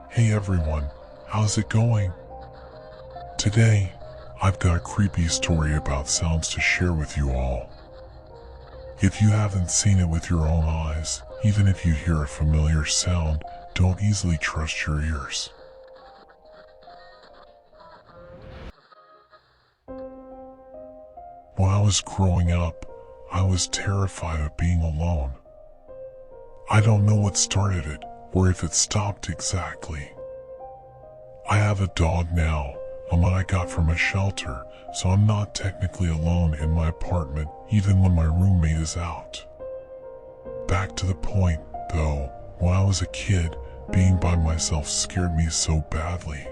Hey everyone, how's it going? Today, I've got a creepy story about sounds to share with you all. If you haven't seen it with your own eyes, even if you hear a familiar sound, don't easily trust your ears. When I was growing up, I was terrified of being alone. I don't know what started it, or if it stopped exactly. I have a dog now, one I got from a shelter, so I'm not technically alone in my apartment even when my roommate is out. Back to the point, though, when I was a kid, being by myself scared me so badly.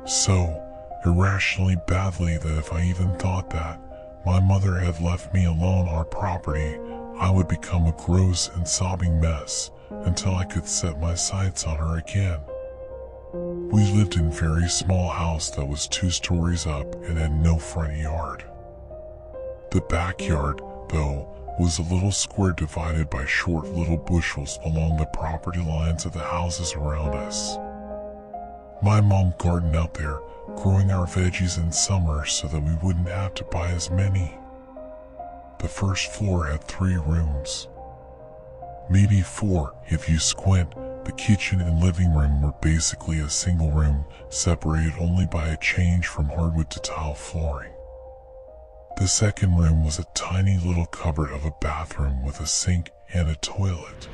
So irrationally badly that if I even thought that my mother had left me alone on our property, I would become a gross and sobbing mess until I could set my sights on her again. We lived in a very small house that was 2 stories up and had no front yard. The backyard, though, was a little square divided by short little bushels along the property lines of the houses around us. My mom gardened out there, growing our veggies in summer so that we wouldn't have to buy as many. The first floor had 3 rooms. Maybe 4 if you squint. The kitchen and living room were basically a single room, separated only by a change from hardwood to tile flooring. The second room was a tiny little cupboard of a bathroom with a sink and a toilet.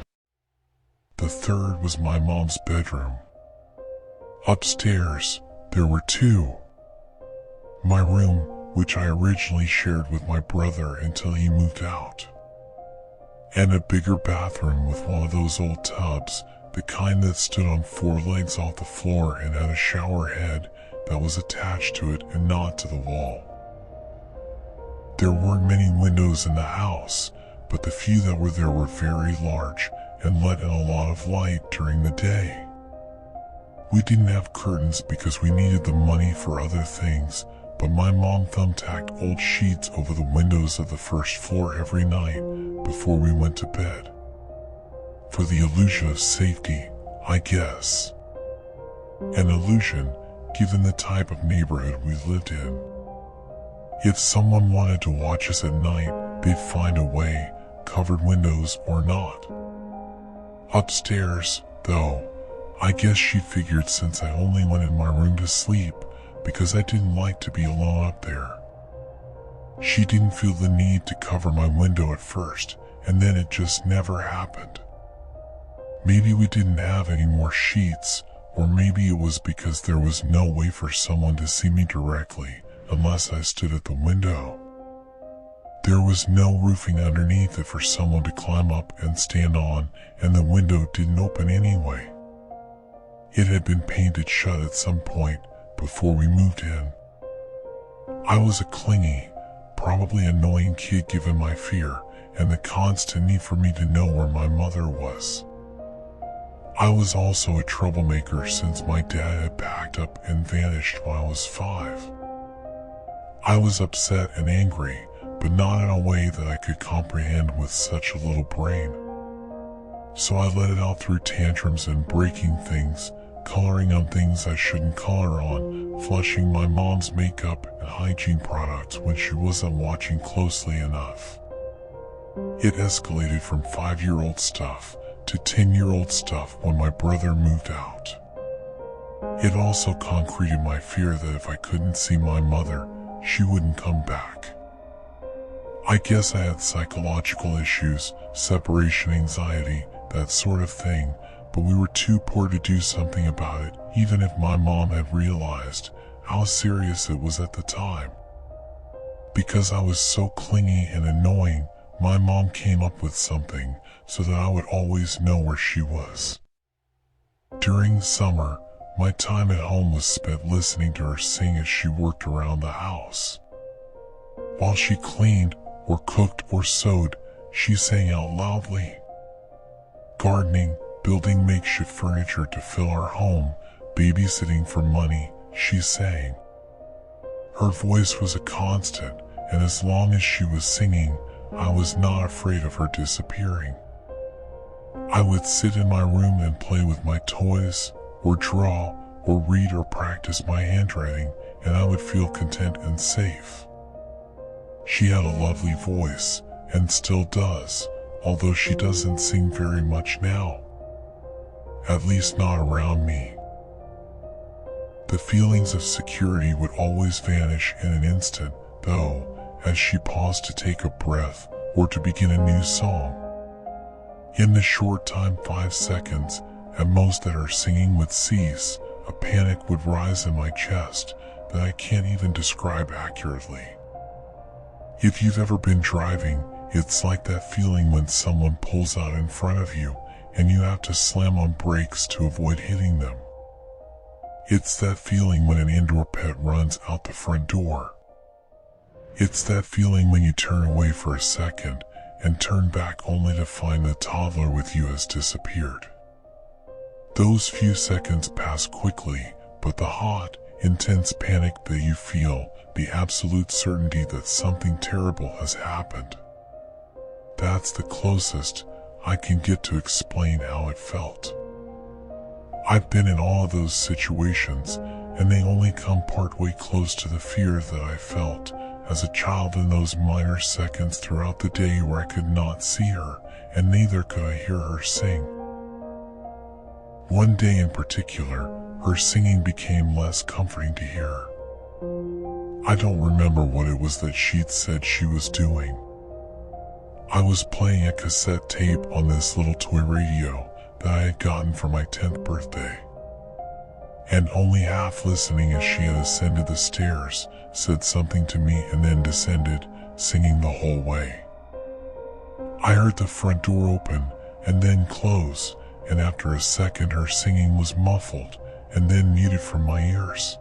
The third was my mom's bedroom. Upstairs, there were 2. My room, which I originally shared with my brother until he moved out, and a bigger bathroom with one of those old tubs, the kind that stood on 4 legs off the floor and had a shower head that was attached to it and not to the wall. There weren't many windows in the house, but the few that were there were very large and let in a lot of light during the day. We didn't have curtains because we needed the money for other things, but my mom thumbtacked old sheets over the windows of the first floor every night before we went to bed. For the illusion of safety, I guess. An illusion, given the type of neighborhood we lived in. If someone wanted to watch us at night, they'd find a way, covered windows or not. Upstairs, though, I guess she figured since I only went in my room to sleep because I didn't like to be alone up there. She didn't feel the need to cover my window at first, and then it just never happened. Maybe we didn't have any more sheets, or maybe it was because there was no way for someone to see me directly unless I stood at the window. There was no roofing underneath it for someone to climb up and stand on, and the window didn't open anyway. It had been painted shut at some point before we moved in. I was a clingy, probably annoying kid given my fear and the constant need for me to know where my mother was. I was also a troublemaker since my dad had packed up and vanished when I was 5. I was upset and angry, but not in a way that I could comprehend with such a little brain. So I let it out through tantrums and breaking things, coloring on things I shouldn't color on, flushing my mom's makeup and hygiene products when she wasn't watching closely enough. It escalated from 5-year-old stuff to 10-year-old stuff when my brother moved out. It also concreted my fear that if I couldn't see my mother, she wouldn't come back. I guess I had psychological issues, separation anxiety, that sort of thing, but we were too poor to do something about it, even if my mom had realized how serious it was at the time. Because I was so clingy and annoying, my mom came up with something so that I would always know where she was. During summer, my time at home was spent listening to her sing as she worked around the house. While she cleaned, or cooked, or sewed, she sang out loudly. Gardening, building makeshift furniture to fill our home, babysitting for money, she sang. Her voice was a constant, and as long as she was singing, I was not afraid of her disappearing. I would sit in my room and play with my toys, or draw, or read or practice my handwriting, and I would feel content and safe. She had a lovely voice, and still does, although she doesn't sing very much now. At least not around me. The feelings of security would always vanish in an instant, though, as she paused to take a breath or to begin a new song. In the short time, 5 seconds, at most, that her singing would cease, a panic would rise in my chest that I can't even describe accurately. If you've ever been driving, it's like that feeling when someone pulls out in front of you and you have to slam on brakes to avoid hitting them. It's that feeling when an indoor pet runs out the front door. It's that feeling when you turn away for a second and turn back only to find the toddler with you has disappeared. Those few seconds pass quickly, but the hot, intense panic that you feel, the absolute certainty that something terrible has happened, that's the closest I can get to explain how it felt. I've been in all of those situations, and they only come partway close to the fear that I felt as a child in those minor seconds throughout the day where I could not see her, and neither could I hear her sing. One day in particular, her singing became less comforting to hear. I don't remember what it was that she'd said she was doing. I was playing a cassette tape on this little toy radio that I had gotten for my 10th birthday, and only half listening as she had ascended the stairs, said something to me and then descended, singing the whole way. I heard the front door open and then close, and after a second her singing was muffled and then muted from my ears.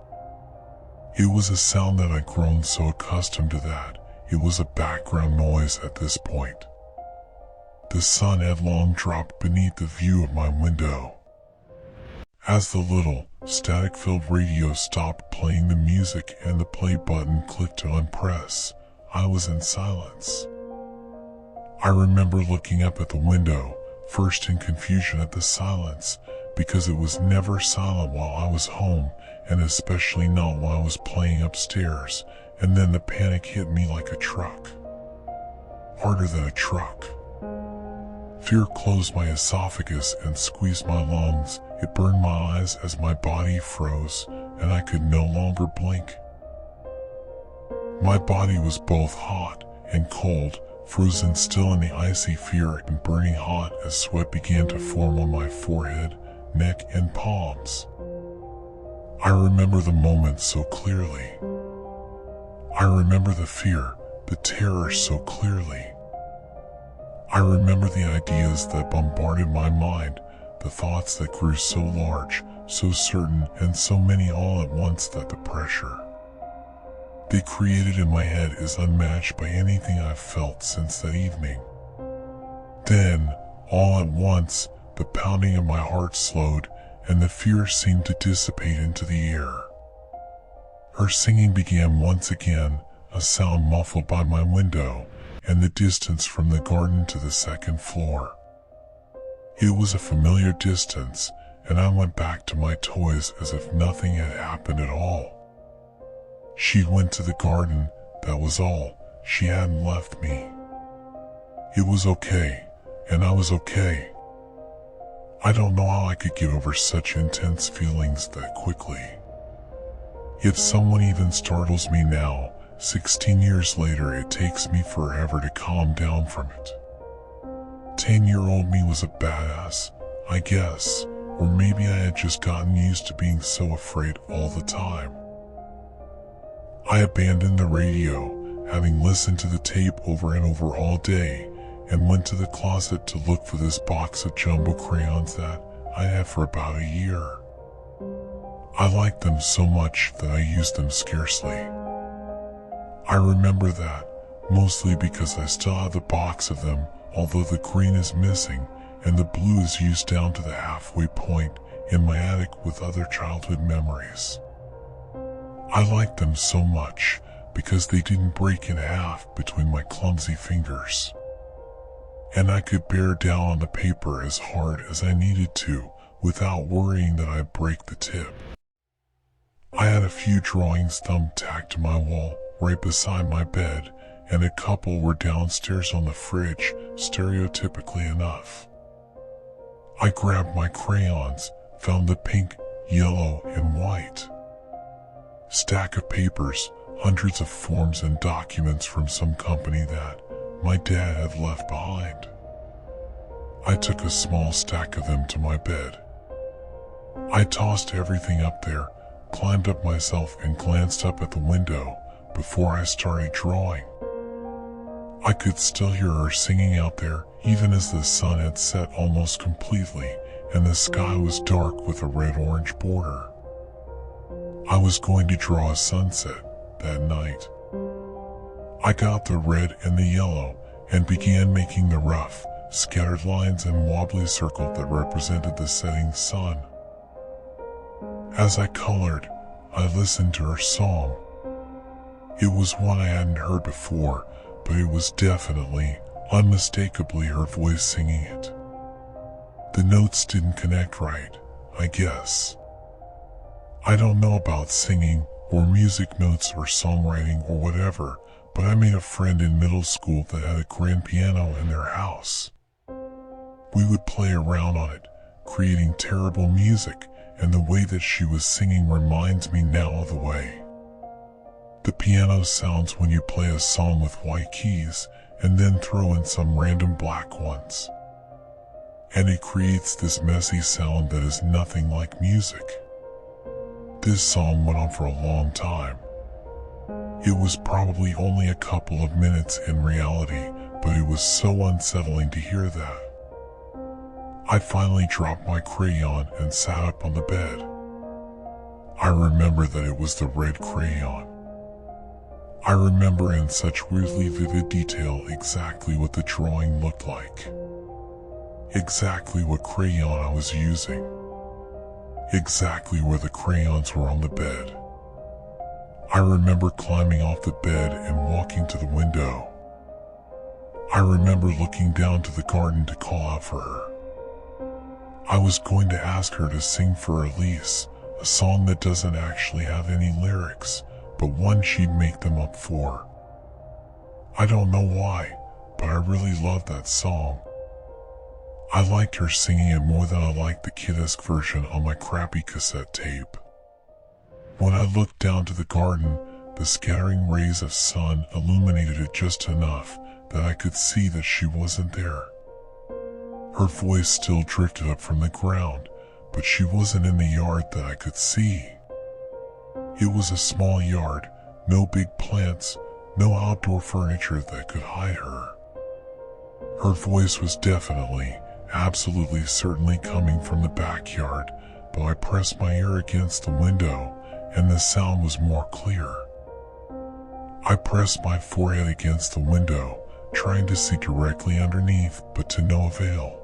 It was a sound that I'd grown so accustomed to that it was a background noise at this point. The sun had long dropped beneath the view of my window. As the little, static-filled radio stopped playing the music and the play button clicked to unpress, I was in silence. I remember looking up at the window, first in confusion at the silence, because it was never silent while I was home, and especially not while I was playing upstairs, and then the panic hit me like a truck. Harder than a truck. Fear closed my esophagus and squeezed my lungs. It burned my eyes as my body froze, and I could no longer blink. My body was both hot and cold, frozen still in the icy fear and burning hot as sweat began to form on my forehead, neck, and palms. I remember the moment so clearly. I remember the fear, the terror so clearly. I remember the ideas that bombarded my mind, the thoughts that grew so large, so certain, and so many all at once that the pressure they created in my head is unmatched by anything I've felt since that evening. Then, all at once, the pounding of my heart slowed, and the fear seemed to dissipate into the air. Her singing began once again, a sound muffled by my window, and the distance from the garden to the second floor. It was a familiar distance, and I went back to my toys as if nothing had happened at all. She went to the garden, that was all. She hadn't left me. It was okay, and I was okay. I don't know how I could get over such intense feelings that quickly. If someone even startles me now, 16 years later, it takes me forever to calm down from it. 10-year-old me was a badass, I guess, or maybe I had just gotten used to being so afraid all the time. I abandoned the radio, having listened to the tape over and over all day, and went to the closet to look for this box of jumbo crayons that I had for about a year. I liked them so much that I used them scarcely. I remember that, mostly because I still have the box of them, although the green is missing and the blue is used down to the halfway point in my attic with other childhood memories. I liked them so much because they didn't break in half between my clumsy fingers. and I could bear down on the paper as hard as I needed to without worrying that I'd break the tip. I had a few drawings thumbtacked to my wall right beside my bed, and a couple were downstairs on the fridge, stereotypically enough. I grabbed my crayons, found the pink, yellow, and white stack of papers, hundreds of forms and documents from some company that my dad had left behind. I took a small stack of them to my bed. I tossed everything up there, climbed up myself, and glanced up at the window before I started drawing. I could still hear her singing out there, even as the sun had set almost completely and the sky was dark with a red-orange border. I was going to draw a sunset that night. I got the red and the yellow and began making the rough, scattered lines and wobbly circle that represented the setting sun. As I colored, I listened to her song. It was one I hadn't heard before, but it was definitely, unmistakably her voice singing it. The notes didn't connect right, I guess. I don't know about singing or music notes or songwriting or whatever, but I made a friend in middle school that had a grand piano in their house. We would play around on it, creating terrible music, and the way that she was singing reminds me now of the way the piano sounds when you play a song with white keys and then throw in some random black ones. And it creates this messy sound that is nothing like music. This song went on for a long time. It was probably only a couple of minutes in reality, but it was so unsettling to hear that. I finally dropped my crayon and sat up on the bed. I remember that it was the red crayon. I remember in such weirdly vivid detail exactly what the drawing looked like. Exactly what crayon I was using. Exactly where the crayons were on the bed. I remember climbing off the bed and walking to the window. I remember looking down to the garden to call out for her. I was going to ask her to sing for Elise, a song that doesn't actually have any lyrics, but one she'd make them up for. I don't know why, but I really loved that song. I liked her singing it more than I liked the kid-esque version on my crappy cassette tape. When I looked down to the garden, the scattering rays of sun illuminated it just enough that I could see that she wasn't there. Her voice still drifted up from the ground, but she wasn't in the yard that I could see. It was a small yard, no big plants, no outdoor furniture that could hide her. Her voice was definitely, absolutely certainly coming from the backyard, but I pressed my ear against the window and the sound was more clear. I pressed my forehead against the window, trying to see directly underneath, but to no avail.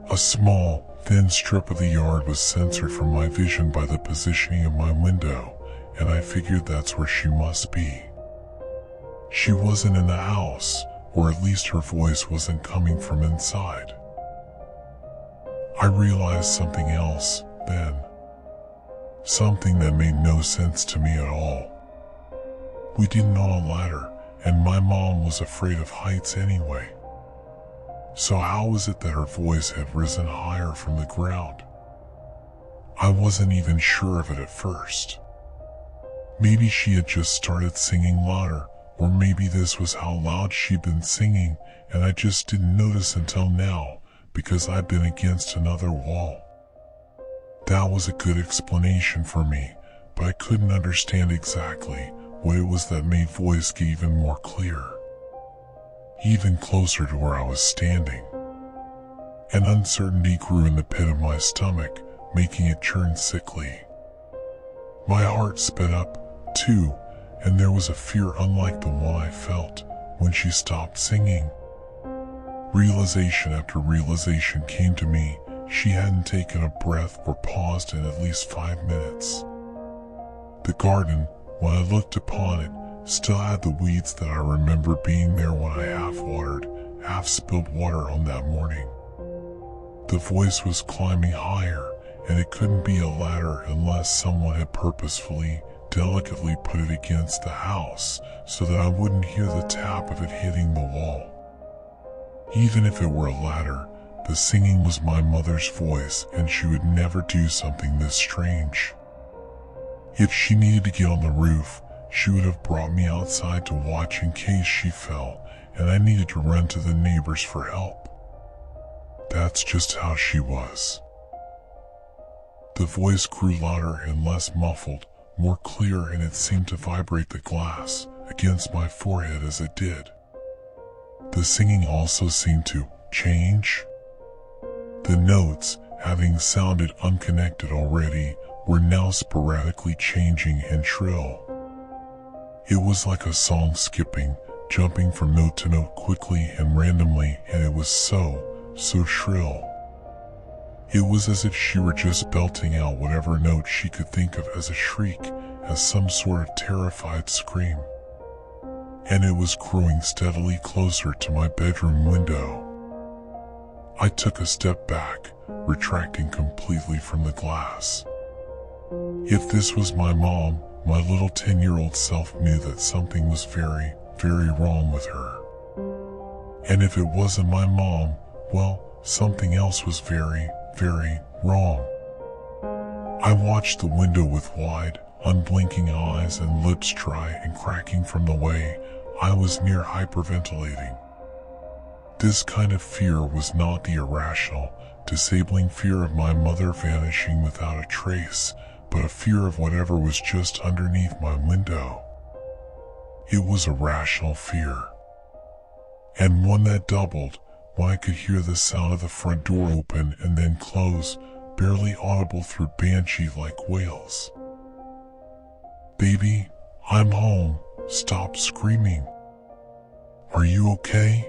A small, thin strip of the yard was censored from my vision by the positioning of my window, and I figured that's where she must be. She wasn't in the house, or at least her voice wasn't coming from inside. I realized something else, then. Something that made no sense to me at all. We didn't own a ladder, and my mom was afraid of heights anyway. So how was it that her voice had risen higher from the ground? I wasn't even sure of it at first. Maybe she had just started singing louder, or maybe this was how loud she'd been singing and I just didn't notice until now because I'd been against another wall. That was a good explanation for me, but I couldn't understand exactly what it was that made voice get even more clear. Even closer to where I was standing. An uncertainty grew in the pit of my stomach, making it turn sickly. My heart sped up, too, and there was a fear unlike the one I felt when she stopped singing. Realization after realization came to me. She hadn't taken a breath or paused in at least 5 minutes. The garden, when I looked upon it, still had the weeds that I remember being there when I half-watered half-spilled water on that morning. The voice was climbing higher, and it couldn't be a ladder unless someone had purposefully, delicately put it against the house so that I wouldn't hear the tap of it hitting the wall. Even if it were a ladder, the singing was my mother's voice, and she would never do something this strange. If she needed to get on the roof, she would have brought me outside to watch in case she fell and I needed to run to the neighbors for help. That's just how she was. The voice grew louder and less muffled, more clear, and it seemed to vibrate the glass against my forehead as it did. The singing also seemed to change. The notes, having sounded unconnected already, were now sporadically changing and shrill. It was like a song skipping, jumping from note to note quickly and randomly, and it was so shrill. It was as if she were just belting out whatever note she could think of as a shriek, as some sort of terrified scream. And it was growing steadily closer to my bedroom window. I took a step back, retracting completely from the glass. If this was my mom, my little 10-year-old self knew that something was very, very wrong with her. And if it wasn't my mom, well, something else was very, very wrong. I watched the window with wide, unblinking eyes and lips dry and cracking from the way I was near hyperventilating. This kind of fear was not the irrational, disabling fear of my mother vanishing without a trace, but a fear of whatever was just underneath my window. It was a rational fear, and one that doubled when I could hear the sound of the front door open and then close, barely audible through banshee-like wails. "Baby, I'm home. Stop screaming. Are you okay?"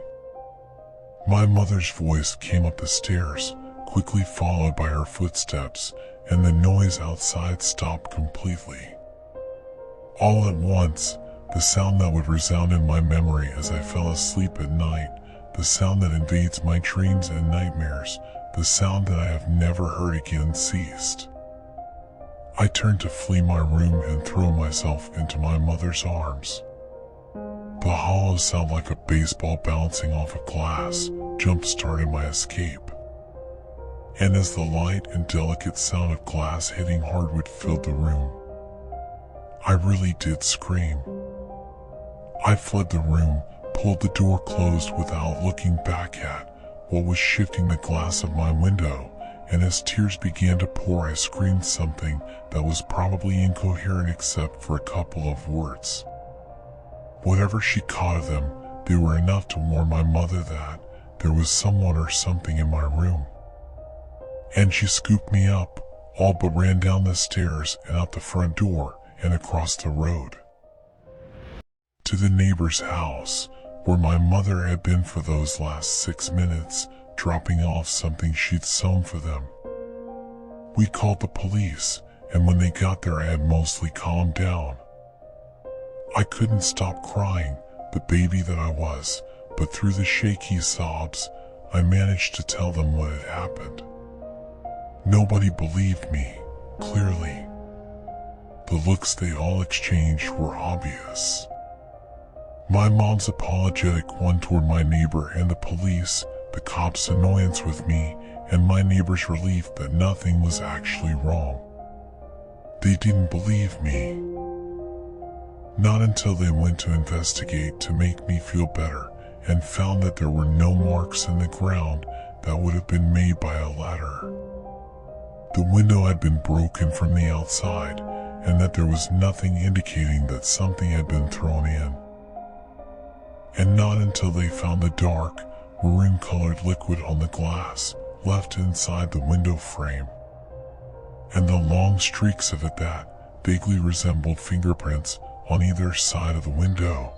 My mother's voice came up the stairs, quickly followed by her footsteps, and the noise outside stopped completely. All at once, the sound that would resound in my memory as I fell asleep at night, the sound that invades my dreams and nightmares, the sound that I have never heard again ceased. I turned to flee my room and throw myself into my mother's arms. The hollow sound, like a baseball bouncing off of glass, jump-started my escape. And as the light and delicate sound of glass hitting hardwood filled the room, I really did scream. I fled the room, pulled the door closed without looking back at what was shifting the glass of my window, and as tears began to pour, I screamed something that was probably incoherent except for a couple of words. Whatever she caught of them, they were enough to warn my mother that there was someone or something in my room. And she scooped me up, all but ran down the stairs and out the front door and across the road to the neighbor's house, where my mother had been for those last 6 minutes, dropping off something she'd sewn for them. We called the police, and when they got there I had mostly calmed down. I couldn't stop crying, the baby that I was, but through the shaky sobs, I managed to tell them what had happened. Nobody believed me, clearly. The looks they all exchanged were obvious. My mom's apologetic one toward my neighbor and the police, the cops' annoyance with me, and my neighbor's relief that nothing was actually wrong. They didn't believe me. Not until they went to investigate to make me feel better and found that there were no marks in the ground that would have been made by a ladder. The window had been broken from the outside, and that there was nothing indicating that something had been thrown in. And not until they found the dark, maroon-colored liquid on the glass left inside the window frame, and the long streaks of it that vaguely resembled fingerprints on either side of the window.